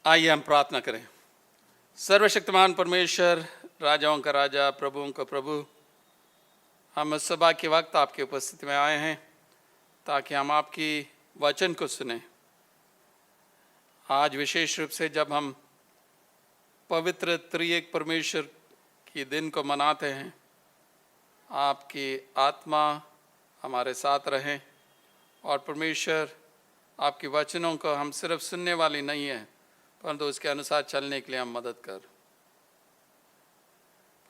आइए हम प्रार्थना करें। सर्वशक्तिमान परमेश्वर, राजाओं का राजा, प्रभुओं का प्रभु, हम इस सभा के वक्त आपकी उपस्थिति में आए हैं ताकि हम आपकी वचन को सुने। आज विशेष रूप से जब हम पवित्र त्रिएक परमेश्वर की दिन को मनाते हैं, आपकी आत्मा हमारे साथ रहे और परमेश्वर आपके वचनों को हम सिर्फ सुनने वाली नहीं है परंतु उसके अनुसार चलने के लिए हम मदद कर।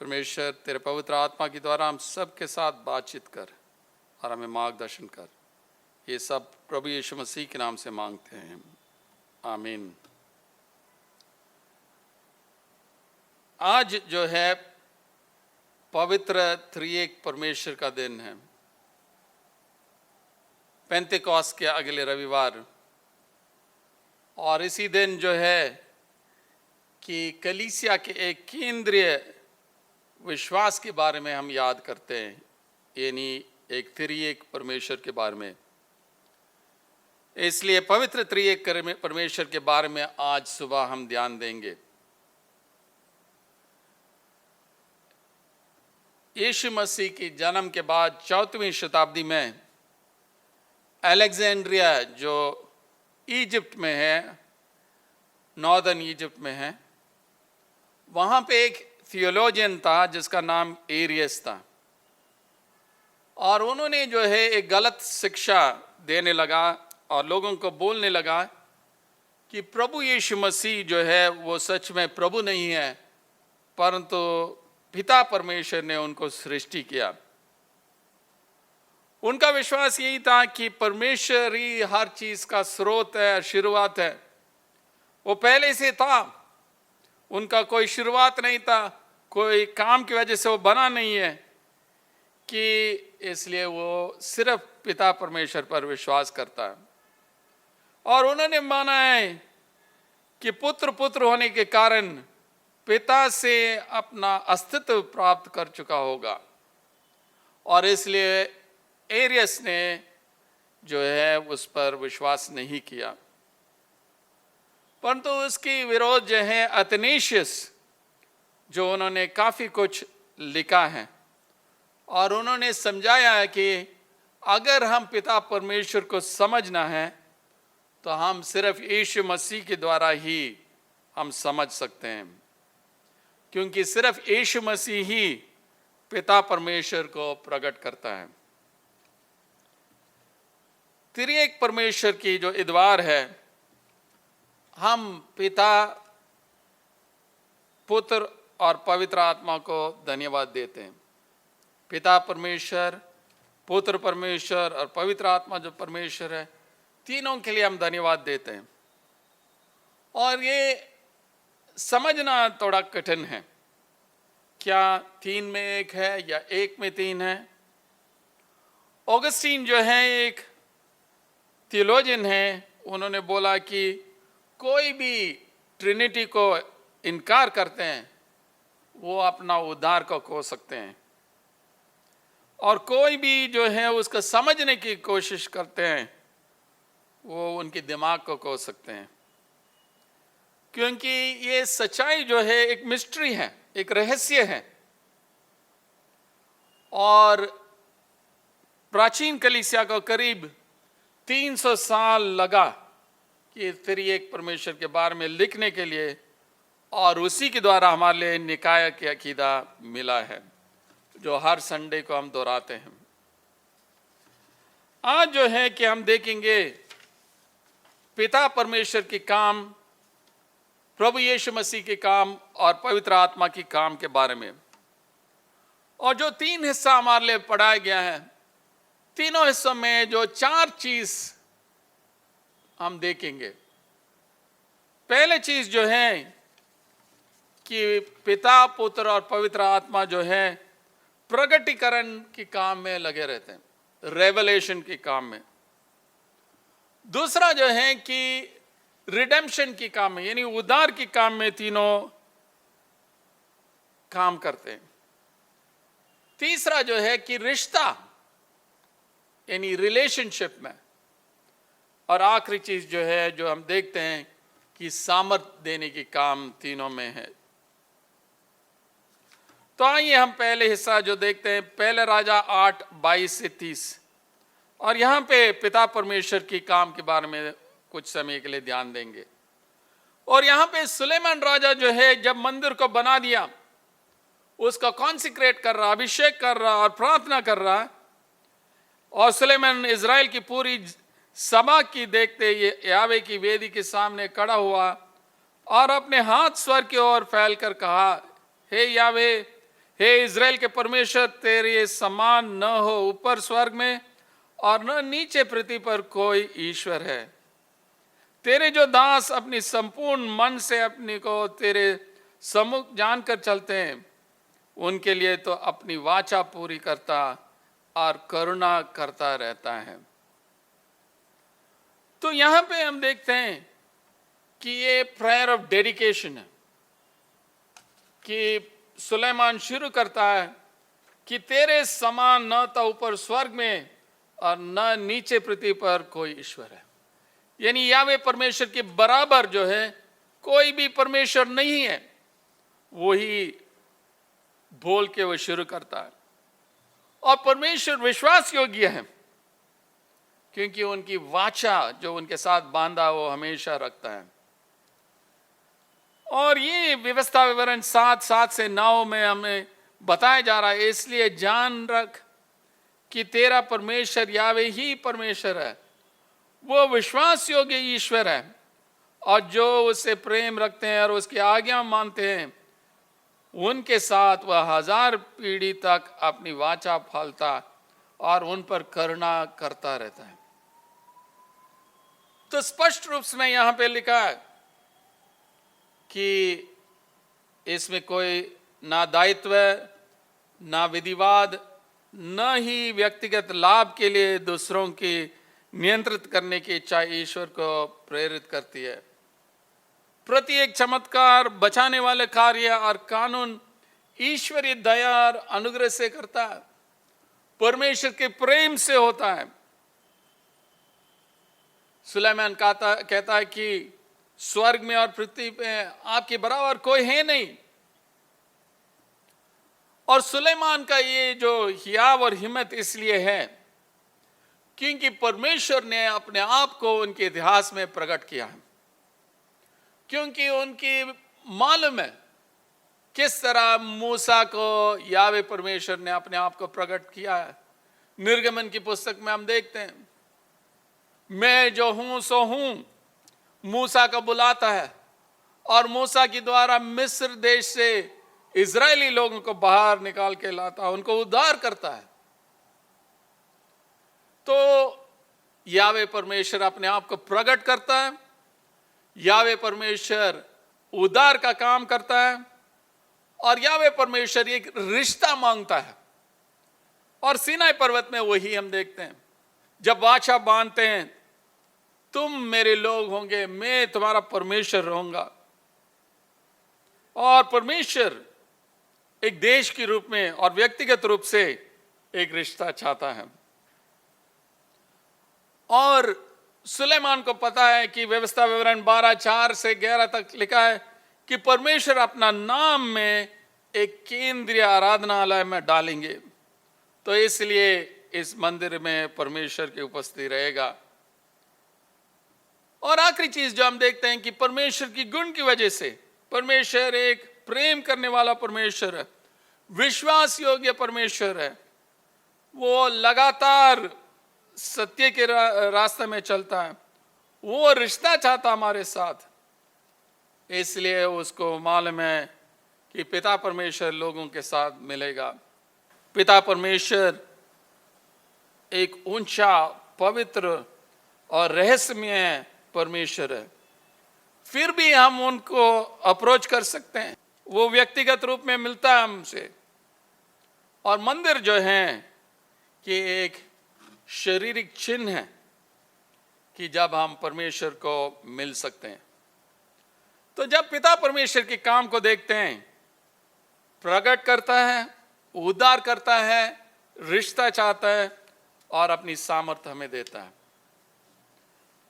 परमेश्वर तेरे पवित्र आत्मा के द्वारा हम सब के साथ बातचीत कर और हमें मार्गदर्शन कर। ये सब प्रभु यीशु मसीह के नाम से मांगते हैं, आमीन। आज जो है पवित्र त्रिएक परमेश्वर का दिन है, पेंतेकोस्त के अगले रविवार, और इसी दिन जो है कि कलीसिया के एक केंद्रीय विश्वास के बारे में हम याद करते हैं, यानी एक त्रिएक परमेश्वर के बारे में। इसलिए पवित्र त्रिएक परमेश्वर के बारे में आज सुबह हम ध्यान देंगे। यीशु मसीह के जन्म के बाद 4वीं शताब्दी में अलेक्जेंड्रिया जो इजिप्ट में है, नॉर्दर्न इजिप्ट में है, वहाँ पे एक थियोलॉजियन था जिसका नाम एरियस था, और उन्होंने जो है एक गलत शिक्षा देने लगा और लोगों को बोलने लगा कि प्रभु यीशु मसीह जो है वो सच में प्रभु नहीं है परंतु पिता परमेश्वर ने उनको सृष्टि किया। उनका विश्वास यही था कि परमेश्वर ही हर चीज का स्रोत है, शुरुआत है। वो पहले से था, उनका कोई शुरुआत नहीं था, कोई काम की वजह से वो बना नहीं है, कि इसलिए वो सिर्फ पिता परमेश्वर पर विश्वास करता है। और उन्होंने माना है कि पुत्र होने के कारण पिता से अपना अस्तित्व प्राप्त कर चुका होगा, और इसलिए एरियस ने जो है उस पर विश्वास नहीं किया। परंतु उसकी विरोध जो है अथनेशियस, जो उन्होंने काफ़ी कुछ लिखा है और उन्होंने समझाया है कि अगर हम पिता परमेश्वर को समझना है तो हम सिर्फ यीशु मसीह के द्वारा ही हम समझ सकते हैं, क्योंकि सिर्फ यीशु मसीह ही पिता परमेश्वर को प्रकट करता है। त्रिएक परमेश्वर की जो इतवार है, हम पिता, पुत्र और पवित्र आत्मा को धन्यवाद देते हैं। पिता परमेश्वर, पुत्र परमेश्वर और पवित्र आत्मा जो परमेश्वर है, तीनों के लिए हम धन्यवाद देते हैं। और ये समझना थोड़ा कठिन है, क्या 3 में 1 है या 1 में 3 है। ऑगस्टीन जो है एक थियोलॉजियन है, उन्होंने बोला कि कोई भी ट्रिनिटी को इनकार करते हैं वो अपना उद्धार को खो सकते हैं, और कोई भी जो है उसको समझने की कोशिश करते हैं वो उनके दिमाग को खो सकते हैं, क्योंकि ये सच्चाई जो है एक मिस्ट्री है, एक रहस्य है। और प्राचीन कलीसिया को करीब 300 साल लगा कि त्रिएक परमेश्वर के बारे में लिखने के लिए, और उसी के द्वारा हमारे लिए निकाय की अकीदा मिला है जो हर संडे को हम दोहराते हैं। आज जो है कि हम देखेंगे पिता परमेश्वर के काम, प्रभु यीशु मसीह के काम और पवित्र आत्मा के काम के बारे में। और जो 3 हिस्सा हमारे लिए पढ़ाया गया है, तीनों हिस्सों में जो 4 चीज हम देखेंगे। पहले चीज जो है कि पिता, पुत्र और पवित्र आत्मा जो है प्रगटीकरण के काम में लगे रहते हैं, रेवलेशन के काम में। दूसरा जो है कि रिडेम्पशन के काम में, यानी उद्धार के काम में तीनों काम करते हैं। तीसरा जो है कि रिश्ता, यानी रिलेशनशिप में। और आखिरी चीज जो है जो हम देखते हैं की सामर्थ देने की काम तीनों में है। तो आइए हम पहले हिस्सा जो देखते हैं, पहले राजा 8:22 से 30, और यहां पे पिता परमेश्वर की काम के बारे में कुछ समय के लिए ध्यान देंगे। और यहां पे सुलेमान राजा जो है, जब मंदिर को बना दिया, उसका कॉन्सिक्रेट कर रहा, अभिषेक कर रहा और प्रार्थना कर रहा, और सुलेमान इज़राइल की पूरी सभा की देखते यावे की वेदी के सामने खड़ा हुआ और अपने हाथ स्वर की ओर फैलकर कहा, हे यावे, हे इज़राइल के परमेश्वर, तेरे समान न हो ऊपर स्वर्ग में और न नीचे पृथ्वी पर कोई ईश्वर है। तेरे जो दास अपनी संपूर्ण मन से अपने को तेरे सम्मुख जानकर चलते हैं, उनके लिए तो अपनी वाचा पूरी करता और करुणा करता रहता है। तो यहां पे हम देखते हैं कि ये प्रेयर ऑफ डेडिकेशन है, कि सुलेमान शुरू करता है कि तेरे समान न तो ऊपर स्वर्ग में और न नीचे पृथ्वी पर कोई ईश्वर है। यानी यावे परमेश्वर के बराबर जो है कोई भी परमेश्वर नहीं है, वही बोल के वो शुरू करता है। और परमेश्वर विश्वास योग्य है, क्योंकि उनकी वाचा जो उनके साथ बांधा वो हमेशा रखता है। और ये व्यवस्था विवरण 7:7 से 9 में हमें बताया जा रहा है, इसलिए जान रख कि तेरा परमेश्वर यावे ही परमेश्वर है, वो विश्वास योग्य ईश्वर है, और जो उससे प्रेम रखते हैं और उसकी आज्ञा मानते हैं, उनके साथ वह 1000 पीढ़ी तक अपनी वाचा पालता और उन पर करुणा करता रहता है। तो स्पष्ट रूप से यहां पे लिखा है कि इसमें कोई ना दायित्व, ना विधिवाद, न ही व्यक्तिगत लाभ के लिए दूसरों की नियंत्रित करने की इच्छा ईश्वर को प्रेरित करती है। प्रत्येक चमत्कार, बचाने वाले कार्य और कानून ईश्वरीय दया और अनुग्रह से करता है, परमेश्वर के प्रेम से होता है। सुलेमान कहता है कि स्वर्ग में और पृथ्वी पे आपके बराबर कोई है नहीं। और सुलेमान का ये जो हियाव और हिम्मत इसलिए है क्योंकि परमेश्वर ने अपने आप को उनके इतिहास में प्रकट किया है, क्योंकि उनकी मालूम है किस तरह मूसा को यावे परमेश्वर ने अपने आप को प्रकट किया है। निर्गमन की पुस्तक में हम देखते हैं, मैं जो हूं सो हूं, मूसा को बुलाता है और मूसा के द्वारा मिस्र देश से इजरायली लोगों को बाहर निकाल के लाता है, उनको उद्धार करता है। तो यावे परमेश्वर अपने आप को प्रकट करता है, यावे परमेश्वर उद्धार का काम करता है, और यावे परमेश्वर एक रिश्ता मांगता है। और सीनाई पर्वत में वही हम देखते हैं, जब वाचा बांधते हैं, तुम मेरे लोग होंगे, मैं तुम्हारा परमेश्वर रहूंगा। और परमेश्वर एक देश के रूप में और व्यक्तिगत रूप से एक रिश्ता चाहता है। और सुलेमान को पता है कि व्यवस्था विवरण 12:4 से 11 तक लिखा है कि परमेश्वर अपना नाम में एक केंद्रीय आराधनालय में डालेंगे, तो इसलिए इस मंदिर में परमेश्वर की उपस्थिति रहेगा। और आखिरी चीज जो हम देखते हैं कि परमेश्वर की गुण की वजह से परमेश्वर एक प्रेम करने वाला परमेश्वर है, विश्वास योग्य परमेश्वर है, वो लगातार सत्य के रास्ते में चलता है, वो रिश्ता चाहता हमारे साथ। इसलिए उसको मालूम है कि पिता परमेश्वर लोगों के साथ मिलेगा। पिता परमेश्वर एक ऊंचा, पवित्र और रहस्यमय परमेश्वर है, फिर भी हम उनको अप्रोच कर सकते हैं। वो व्यक्तिगत रूप में मिलता है हमसे। और मंदिर जो है कि एक शारीरिक चिन्ह है कि जब हम परमेश्वर को मिल सकते हैं। तो जब पिता परमेश्वर के काम को देखते हैं, प्रकट करता है, उद्धार करता है, रिश्ता चाहता है और अपनी सामर्थ्य हमें देता है।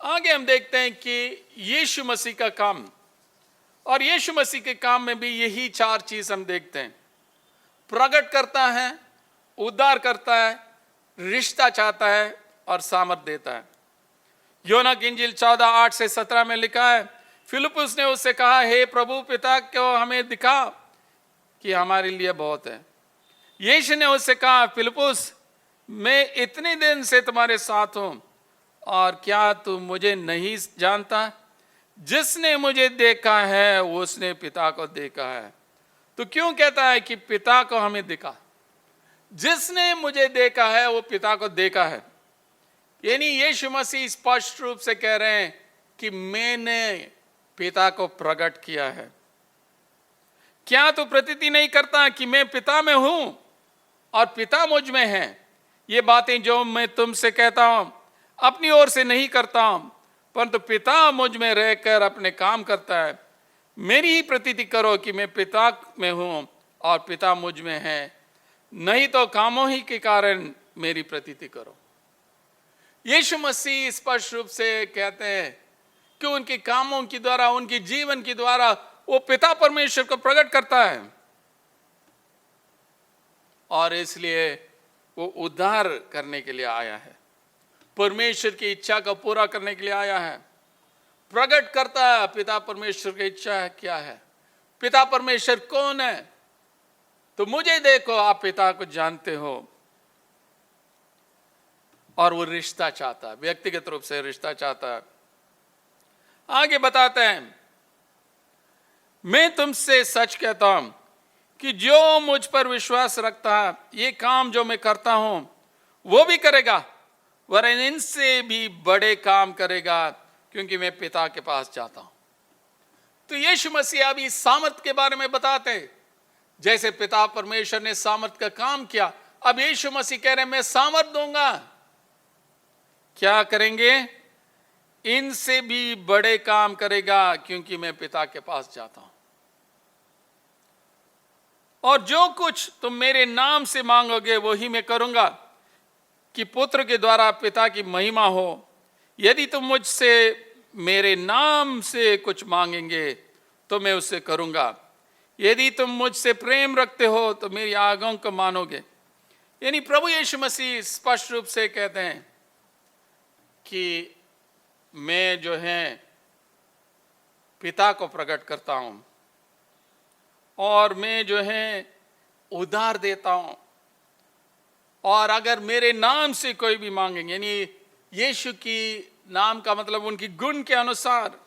आगे हम देखते हैं कि यीशु मसीह का काम, और यीशु मसीह के काम में भी यही 4 चीज हम देखते हैं। प्रकट करता है, उद्धार करता है, रिश्ता चाहता है और सामर्थ देता है। योना की इंजील 14:8-17 में लिखा है, फिलिप्पुस ने उससे कहा, हे प्रभु, पिता को हमें दिखा कि हमारे लिए बहुत है। यीशु ने उससे कहा, फिलिप्पुस, मैं इतने दिन से तुम्हारे साथ हूं और क्या तू मुझे नहीं जानता? जिसने मुझे देखा है उसने पिता को देखा है। तो क्यों कहता है कि पिता को हमें देखा? जिसने मुझे देखा है वो पिता को देखा है। यानी यीशु मसीह स्पष्ट रूप से कह रहे हैं कि मैंने पिता को प्रकट किया है। क्या तू प्रतीति नहीं करता कि मैं पिता में हूं और पिता मुझ में है? ये बातें जो मैं तुमसे कहता हूं अपनी ओर से नहीं करता हूं, परंतु पिता मुझ में रहकर अपने काम करता है। मेरी ही प्रतीति करो कि मैं पिता में हूं और पिता मुझ में है, नहीं तो कामों ही के कारण मेरी प्रतीति करो। यीशु मसीह स्पष्ट रूप से कहते हैं कि उनके कामों के द्वारा, उनके जीवन के द्वारा वो पिता परमेश्वर को प्रकट करता है, और इसलिए वो उद्धार करने के लिए आया है, परमेश्वर की इच्छा को पूरा करने के लिए आया है। प्रकट करता है पिता परमेश्वर की इच्छा है क्या है, पिता परमेश्वर कौन है। तो मुझे देखो, आप पिता को जानते हो। और वो रिश्ता चाहता है, व्यक्तिगत रूप से रिश्ता चाहता है। आगे बताते हैं, मैं तुमसे सच कहता हूं कि जो मुझ पर विश्वास रखता है, ये काम जो मैं करता हूं वो भी करेगा, वरन इनसे भी बड़े काम करेगा, क्योंकि मैं पिता के पास जाता हूं। तो यीशु मसीह अभी सामर्थ के बारे में बताते हैं। जैसे पिता परमेश्वर ने सामर्थ का काम किया, अब यीशु मसीह कह रहे हैं मैं सामर्थ दूंगा। क्या करेंगे? इनसे भी बड़े काम करेगा, क्योंकि मैं पिता के पास जाता हूं। और जो कुछ तुम मेरे नाम से मांगोगे वही मैं करूंगा, कि पुत्र के द्वारा पिता की महिमा हो। यदि तुम मुझसे मेरे नाम से कुछ मांगेंगे तो मैं उसे करूंगा। यदि तुम मुझसे प्रेम रखते हो तो मेरी आज्ञाओं को मानोगे। यानी प्रभु यीशु मसीह स्पष्ट रूप से कहते हैं कि मैं जो है पिता को प्रकट करता हूं, और मैं जो है उद्धार देता हूं, और अगर मेरे नाम से कोई भी मांगेंगे, यानी यीशु की नाम का मतलब उनकी गुण के अनुसार,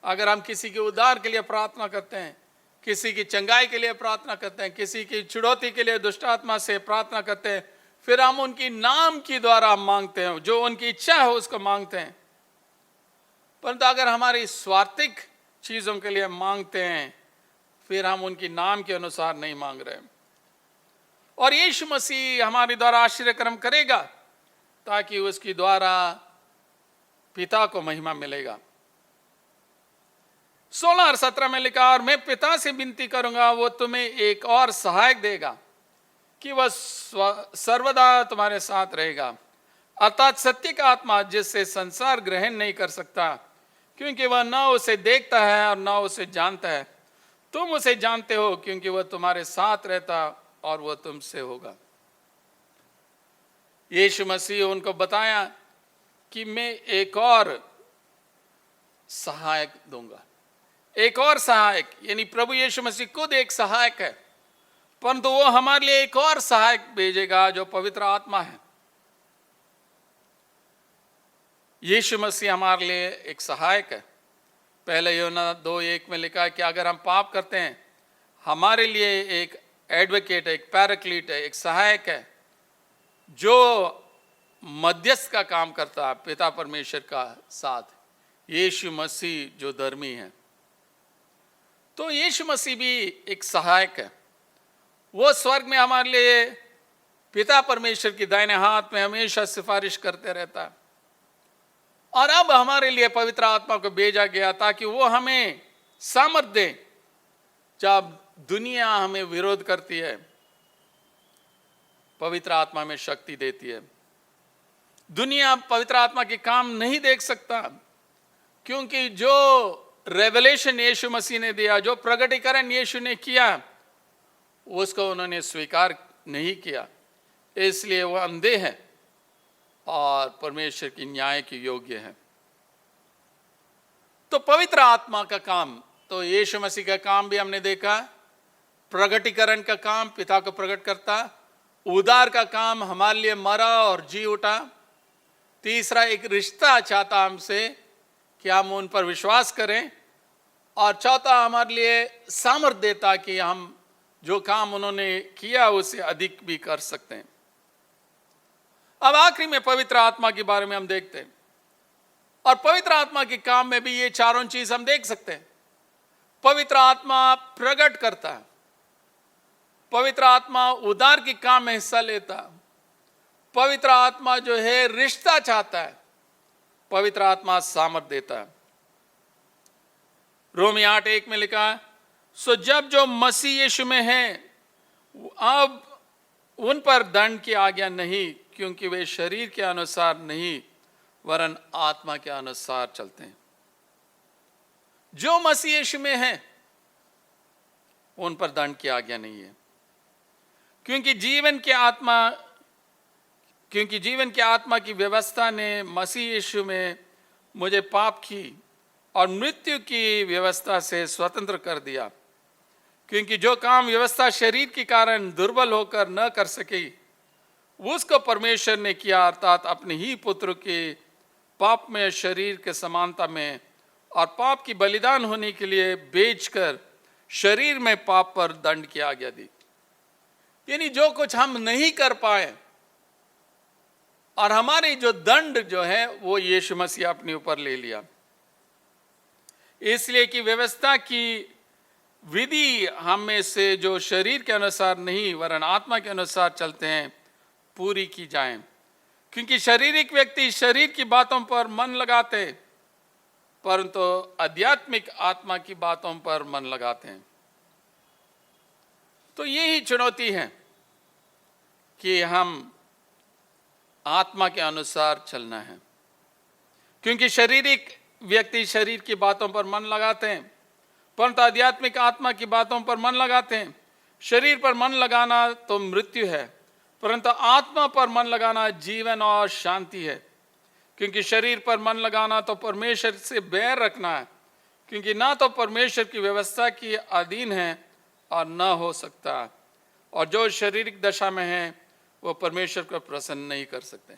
अगर हम किसी के उद्धार के लिए प्रार्थना करते हैं, किसी की चंगाई के लिए प्रार्थना करते हैं, किसी की छुड़ौती के लिए दुष्ट आत्मा से प्रार्थना करते हैं, फिर हम उनकी नाम के द्वारा मांगते हैं, जो उनकी इच्छा है उसको मांगते हैं। परंतु अगर हमारी स्वार्थिक चीजों के लिए मांगते हैं, फिर हम उनकी नाम के अनुसार नहीं मांग रहे। और यीशु मसीह हमारे द्वारा आश्चर्य कर्म करेगा, ताकि उसके द्वारा पिता को महिमा मिलेगा। 16 और 17 में लिखा, और मैं पिता से विनती करूंगा, वो तुम्हें एक और सहायक देगा, कि वह सर्वदा तुम्हारे साथ रहेगा, अर्थात सत्य का आत्मा, जिससे संसार ग्रहण नहीं कर सकता, क्योंकि वह न उसे देखता है और न उसे जानता है। तुम उसे जानते हो, क्योंकि वह तुम्हारे साथ रहता और वह तुमसे होगा। यीशु मसीह उनको बताया कि मैं एक और सहायक दूंगा। एक और सहायक, यानी प्रभु यीशु मसीह खुद एक सहायक है, परंतु वो हमारे लिए एक और सहायक भेजेगा, जो पवित्र आत्मा है। यीशु मसीह हमारे लिए एक सहायक है। पहले यूहन्ना 2:1 में लिखा है कि अगर हम पाप करते हैं, हमारे लिए एक एडवोकेट है, एक पैराक्लीट है, एक सहायक है, जो मध्यस्थ का काम करता है पिता परमेश्वर का साथ, यीशु मसीह जो धर्मी है। तो यीशु मसीह भी एक सहायक है। वो स्वर्ग में हमारे लिए पिता परमेश्वर की दाहिने हाथ में हमेशा सिफारिश करते रहता है। और अब हमारे लिए पवित्र आत्मा को भेजा गया, ताकि वो हमें सामर्थ दे। जब दुनिया हमें विरोध करती है, पवित्र आत्मा में शक्ति देती है। दुनिया पवित्र आत्मा के काम नहीं देख सकता, क्योंकि जो रेवलेशन यीशु मसीह ने दिया, जो प्रकटीकरण यीशु ने किया, उसको उन्होंने स्वीकार नहीं किया, इसलिए वो अंधे हैं और परमेश्वर की न्याय के योग्य हैं। तो पवित्र आत्मा का काम, तो यीशु मसीह का काम भी हमने देखा, प्रकटीकरण का काम पिता को प्रकट करता, उद्धार का काम हमारे लिए मरा और जी उठा, तीसरा एक रिश्ता चाहता हमसे कि हम उन पर विश्वास करें, और चौथा हमारे लिए सामर्थ्य देता कि हम जो काम उन्होंने किया उससे अधिक भी कर सकते हैं। अब आखिरी में पवित्र आत्मा के बारे में हम देखते हैं, और पवित्र आत्मा के काम में भी ये चारों चीज हम देख सकते हैं। पवित्र आत्मा प्रकट करता है, पवित्र आत्मा उद्धार के काम में हिस्सा लेता, पवित्र आत्मा जो है रिश्ता चाहता है, पवित्र आत्मा सामर्थ देता है। रोमी 8:1 में लिखा है, सो जब जो मसीह यीशु में हैं अब उन पर दंड की आज्ञा नहीं, क्योंकि वे शरीर के अनुसार नहीं वरन आत्मा के अनुसार चलते हैं। जो मसीह यीशु में हैं उन पर दंड की आज्ञा नहीं है, क्योंकि जीवन के आत्मा की व्यवस्था ने मसीह यीशु में मुझे पाप की और मृत्यु की व्यवस्था से स्वतंत्र कर दिया। क्योंकि जो काम व्यवस्था शरीर के कारण दुर्बल होकर न कर सकी, उसको परमेश्वर ने किया, अर्थात अपने ही पुत्र के पाप में शरीर के समानता में और पाप की बलिदान होने के लिए बेचकर शरीर में पाप पर दंड की आज्ञा दी। यानी जो कुछ हम नहीं कर पाए और हमारी जो दंड जो है वो यीशु मसीह अपने ऊपर ले लिया, इसलिए कि व्यवस्था की विधि हम में से जो शरीर के अनुसार नहीं वरन आत्मा के अनुसार चलते हैं पूरी की जाए। क्योंकि शारीरिक व्यक्ति शरीर की बातों पर मन लगाते, परंतु आध्यात्मिक आत्मा की बातों पर मन लगाते हैं। तो यही चुनौती है कि हम आत्मा के अनुसार चलना है, क्योंकि शारीरिक व्यक्ति शरीर की बातों पर मन लगाते हैं, परंतु आध्यात्मिक आत्मा की बातों पर मन लगाते हैं। शरीर पर मन लगाना तो मृत्यु है, परंतु आत्मा पर मन लगाना जीवन और शांति है। क्योंकि शरीर पर मन लगाना तो परमेश्वर से बैर रखना है, क्योंकि ना तो परमेश्वर की व्यवस्था की अधीन है और न हो सकता, और जो शारीरिक दशा में है वो परमेश्वर को प्रसन्न नहीं कर सकते।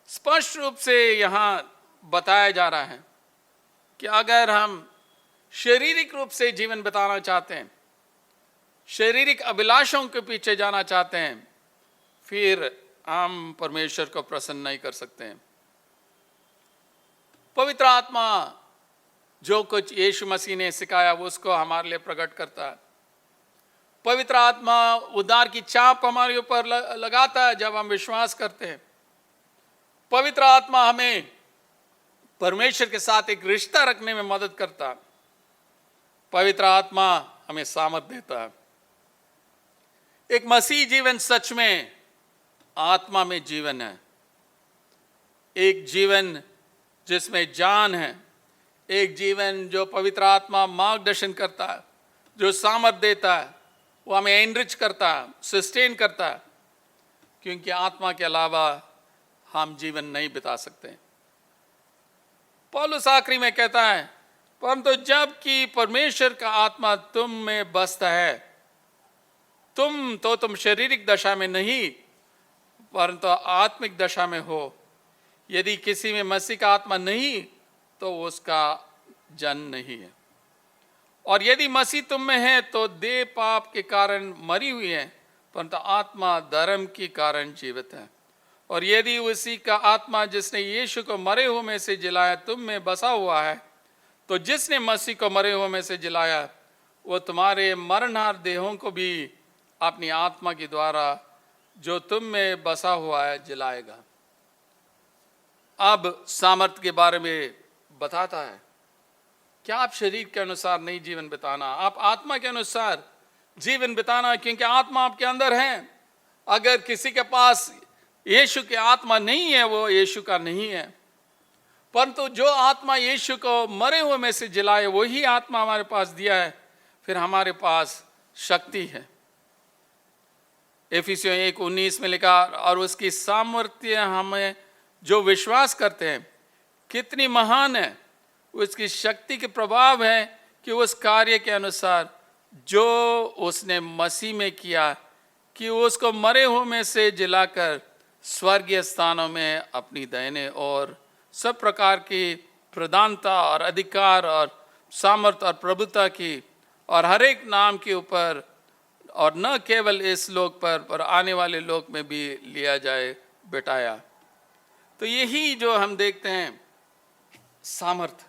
स्पष्ट रूप से यहाँ बताया जा रहा है कि अगर हम शारीरिक रूप से जीवन बिताना चाहते हैं, शारीरिक अभिलाषों के पीछे जाना चाहते हैं, फिर हम परमेश्वर को प्रसन्न नहीं कर सकते हैं। पवित्र आत्मा जो कुछ यीशु मसीह ने सिखाया वो उसको हमारे लिए प्रकट करता है। पवित्र आत्मा उद्धार की चाप हमारे ऊपर लगाता है जब हम विश्वास करते हैं। पवित्र आत्मा हमें परमेश्वर के साथ एक रिश्ता रखने में मदद करता है। पवित्र आत्मा हमें सामर्थ देता है। एक मसीह जीवन सच में आत्मा में जीवन है, एक जीवन जिसमें जान है, एक जीवन जो पवित्र आत्मा मार्गदर्शन करता है, जो सामर्थ देता है, वो हमें एनरिच करता है, सस्टेन करता है, क्योंकि आत्मा के अलावा हम जीवन नहीं बिता सकते। पौलुस आखिरी में कहता है, परंतु जब कि परमेश्वर का आत्मा तुम में बसता है, तुम शारीरिक दशा में नहीं परंतु आत्मिक दशा में हो। यदि किसी में मसीह का आत्मा नहीं तो उसका जन्म नहीं है। और यदि मसीह तुम में है तो देह पाप के कारण मरी हुई है, परंतु आत्मा धर्म के कारण जीवित है। और यदि उसी का आत्मा जिसने यीशु को मरे हुए में से जिलाया तुम में बसा हुआ है, तो जिसने मसीह को मरे हुए में से जिलाया वो तुम्हारे मरणहार देहों को भी अपनी आत्मा के द्वारा जो तुम में बसा हुआ है जिलाएगा। अब सामर्थ्य के बारे में बताता है कि आप शरीर के अनुसार नहीं जीवन बिताना, आप आत्मा के अनुसार जीवन बिताना, क्योंकि आत्मा आपके अंदर है। अगर किसी के पास यीशु की आत्मा नहीं है वो यीशु का नहीं है। परंतु जो आत्मा यीशु को मरे हुए में से जिलाए वही आत्मा हमारे पास दिया है, फिर हमारे पास शक्ति है। एफिसियों 1:19 में लिखा, और उसकी सामर्थ्य हमें जो विश्वास करते हैं कितनी महान है, उसकी शक्ति के प्रभाव है कि उस कार्य के अनुसार जो उसने मसीह में किया, कि उसको मरे हुए में से जिलाकर स्वर्गीय स्थानों में अपनी दाहिने और सब प्रकार की प्रधानता और अधिकार और सामर्थ्य और प्रभुता की और हर एक नाम के ऊपर, और न केवल इस लोक पर आने वाले लोक में भी लिया जाए बिठाया। तो यही जो हम देखते हैं सामर्थ,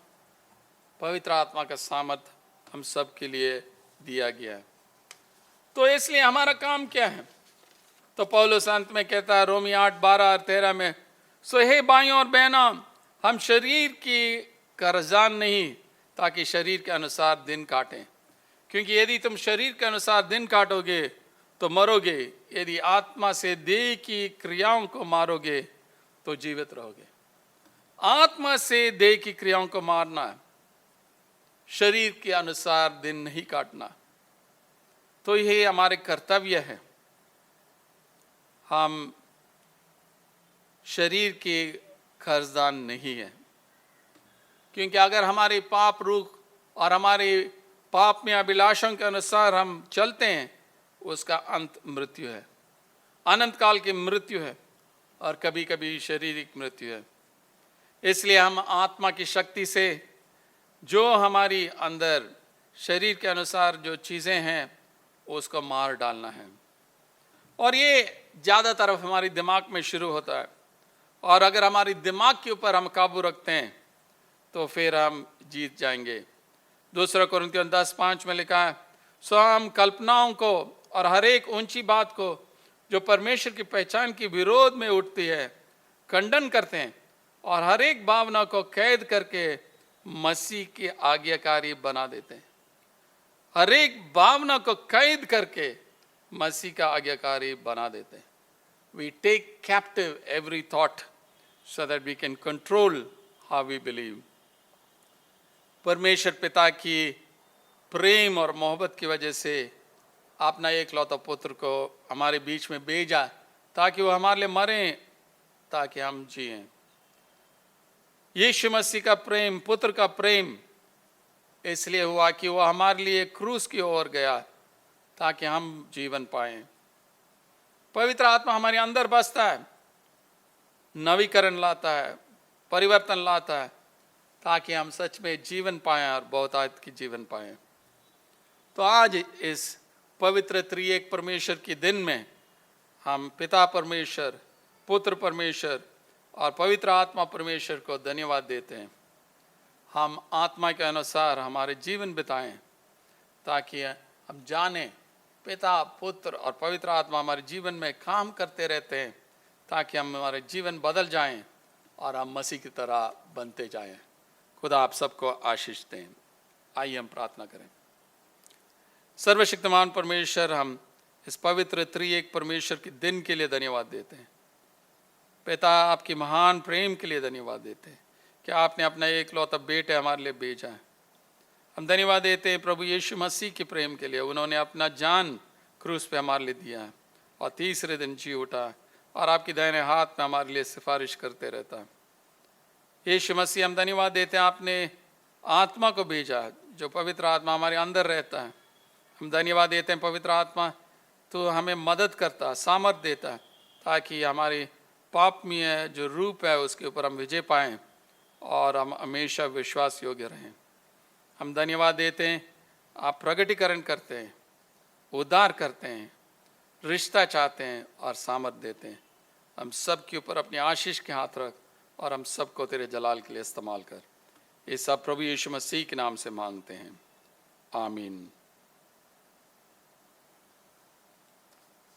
पवित्र आत्मा का सामर्थ हम सब के लिए दिया गया है। तो इसलिए हमारा काम क्या है? तो पौलुस अंत में कहता है रोमी 8:12 और 13 में, सो हे भाइयों और बहनों, हम शरीर की कर्जान नहीं ताकि शरीर के अनुसार दिन काटें, क्योंकि यदि तुम शरीर के अनुसार दिन काटोगे तो मरोगे, यदि आत्मा से देह की क्रियाओं को मारोगे तो जीवित रहोगे। आत्मा से देह की क्रियाओं को मारना, शरीर के अनुसार दिन नहीं काटना, तो यह हमारे कर्तव्य है। हम शरीर के कर्जदान नहीं है, क्योंकि अगर हमारे पाप रूख और हमारे पाप में अभिलाषों के अनुसार हम चलते हैं, उसका अंत मृत्यु है, अनंत काल की मृत्यु है और कभी कभी शारीरिक मृत्यु है। इसलिए हम आत्मा की शक्ति से जो हमारी अंदर शरीर के अनुसार जो चीज़ें हैं उसको मार डालना है। और ये ज़्यादातर हमारी दिमाग में शुरू होता है, और अगर हमारी दिमाग के ऊपर हम काबू रखते हैं तो फिर हम जीत जाएंगे। 2 कुरिन्थियों 10:5 में लिखा है, सो हम कल्पनाओं को और हर एक ऊंची बात को जो परमेश्वर की पहचान के विरोध में उठती है खंडन करते हैं, और हर एक भावना को कैद करके मसीह की आज्ञाकारी बना देते हैं। हर एक भावना को कैद करके मसीह का आज्ञाकारी बना देते हैं। We take captive every thought so that we can control how we believe. परमेश्वर पिता की प्रेम और मोहब्बत की वजह से अपना एकलौता पुत्र को हमारे बीच में भेजा ताकि वो हमारे लिए मरे, ताकि हम जिएं। यीशु मसीह का प्रेम, पुत्र का प्रेम इसलिए हुआ कि वो हमारे लिए क्रूस की ओर गया ताकि हम जीवन पाएं। पवित्र आत्मा हमारे अंदर बसता है, नवीकरण लाता है, परिवर्तन लाता है, ताकि हम सच में जीवन पाएं और बहुतायत की जीवन पाएं। तो आज इस पवित्र त्रिएक परमेश्वर के दिन में हम पिता परमेश्वर, पुत्र परमेश्वर और पवित्र आत्मा परमेश्वर को धन्यवाद देते हैं। हम आत्मा के अनुसार हमारे जीवन बिताएं ताकि हम जानें पिता, पुत्र और पवित्र आत्मा हमारे जीवन में काम करते रहते हैं, ताकि हम हमारे जीवन बदल जाएं और हम मसीह की तरह बनते जाएं। खुदा आप सबको आशीष दें। आइए हम प्रार्थना करें। सर्वशक्तिमान परमेश्वर, हम इस पवित्र त्रिएक परमेश्वर के दिन के लिए धन्यवाद देते हैं। पिता, आपकी महान प्रेम के लिए धन्यवाद देते हैं कि आपने अपना एकलौता बेटा हमारे लिए भेजा है। हम धन्यवाद देते हैं प्रभु यीशु मसीह के प्रेम के लिए। उन्होंने अपना जान क्रूस पे हमारे लिए दिया है और तीसरे दिन जी उठा और आपकी दाहिने हाथ में हमारे लिए सिफारिश करते रहता है। यीशु मसीह, हम धन्यवाद देते हैं आपने आत्मा को भेजा, जो पवित्र आत्मा हमारे अंदर रहता है। हम धन्यवाद देते हैं पवित्र आत्मा, तो हमें मदद करता, सामर्थ देता है, ताकि हमारी पापमय जो रूप है उसके ऊपर हम विजय पाएँ और हम हमेशा विश्वास योग्य रहें। हम धन्यवाद देते हैं, आप प्रगटीकरण करते हैं, उद्धार करते हैं, रिश्ता चाहते हैं और सामर्थ देते हैं। हम सब के ऊपर अपनी आशीष के हाथ रख और हम सबको तेरे जलाल के लिए इस्तेमाल कर। ये सब प्रभु यीशु मसीह के नाम से मांगते हैं, आमीन।